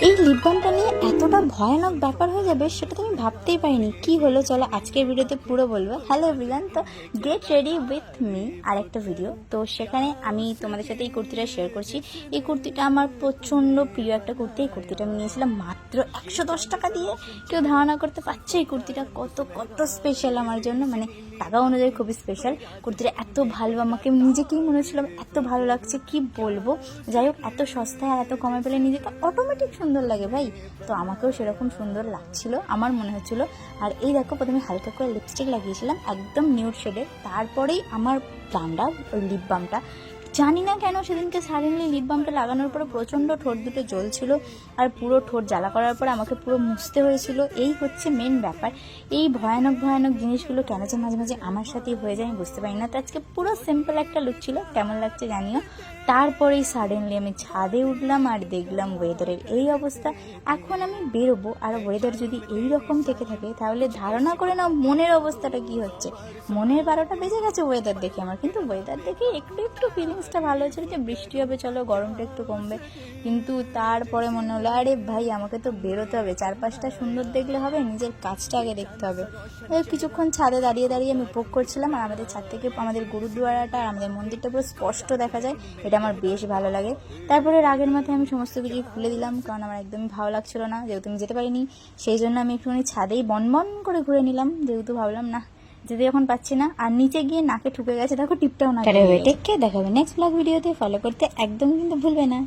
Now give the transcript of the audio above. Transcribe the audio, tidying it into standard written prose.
এই লিপ বামটা নিয়ে এতটা ভয়ানক ব্যাপার হয়ে যাবে সেটা তো আমি ভাবতেই পারিনি। কি হলো চলো আজকের ভিডিওতে পুরো বলবো। হ্যালো এভরিওয়ান, তো গেট রেডি উইথ মি আর একটা ভিডিও। তো সেখানে আমি তোমাদের সাথে এই কুর্তিটা শেয়ার করছি। এই কুর্তিটা আমার প্রচণ্ড প্রিয় একটা কুর্তি। এই কুর্তিটা আমি নিয়েছিলাম মাত্র 110 টাকা দিয়ে। কেউ ধারণা করতে পারছে এই কুর্তিটা কত কত স্পেশাল আমার জন্য, মানে টাকা অনুযায়ী খুবই স্পেশাল। কুর্তিটা এত ভালো, আমাকে নিজেকেই মনে হচ্ছিলাম এত ভালো লাগছে কি বলবো। যাই হোক, এত সস্তায় আর এত কমে পেলে নিজেকে অটোমেটিক সুন্দর লাগে ভাই। তো আমাকেও সেরকম সুন্দর লাগছিল, আমার মনে হচ্ছিল। আর এই দেখো, প্রথমে হালকা করে লিপস্টিক লাগিয়েছিলাম একদম নিউড শেডের, তারপরেই আমার প্ল্যানটা ওই লিপ বামটা। জানি না কেন সেদিনকে সাডেনলি লিপ বামটা লাগানোর পরে প্রচণ্ড ঠোঁট দুটো জ্বলছিল, আর পুরো ঠোঁট জ্বালা করার পরে আমাকে পুরো মুছতে হয়েছিল। এই হচ্ছে মেন ব্যাপার। এই ভয়ানক ভয়ানক জিনিসগুলো কেন যে মাঝে মাঝে আমার সাথেই হয়ে যায় আমি বুঝতে পারি না। তো আজকে পুরো সিম্পল একটা লুক ছিল, কেমন লাগছে জানিও। তারপরেই সাডেনলি আমি ছাদে উঠলাম আর দেখলাম ওয়েদারের এই অবস্থা। এখন আমি বেরোবো, আর ওয়েদার যদি এই রকম থেকে থাকে তাহলে ধারণা করে নাও মনের অবস্থাটা কি হচ্ছে। মনের 12টা বেজে গেছে ওয়েদার দেখে আমার, কিন্তু ওয়েদার দেখে একটু একটু ফিলিংসটা ভালো হচ্ছে যে বৃষ্টি হবে, চলো গরমটা একটু কমবে। কিন্তু তারপরে মনে হলো আরে ভাই আমাকে তো বেরোতে হবে, চারপাশটা সুন্দর দেখলে হবে, নিজের কাজটা আগে দেখতে হবে। কিছুক্ষণ ছাদে দাঁড়িয়ে দাঁড়িয়ে আমি উপভোগ করছিলাম, আর আমাদের ছাদ থেকে আমাদের গুরুদুয়ারাটা আর আমাদের মন্দিরটা পুরো স্পষ্ট দেখা যায়, এটা আমার বেশ ভালো লাগে। তারপরে রাগের মাথায় আমি সমস্ত কিছু খুলে দিলাম, কারণ আমার একদমই ভালো লাগছিল না, যেহেতু আমি যেতে পারিনি। সেই জন্য আমি একটুখানি ছাদেই বনবন করে ঘুরে নিলাম, যেহেতু ভাবলাম না যেতে যখন পাচ্ছি না। আর নিচে গিয়ে নাকে ঠুকে গেছে, দেখো টিপটাও না। টেক কেয়ার, দেখাবে নেক্সট ব্লগ ভিডিওতে। ফলো করতে একদম কিন্তু ভুলবে না।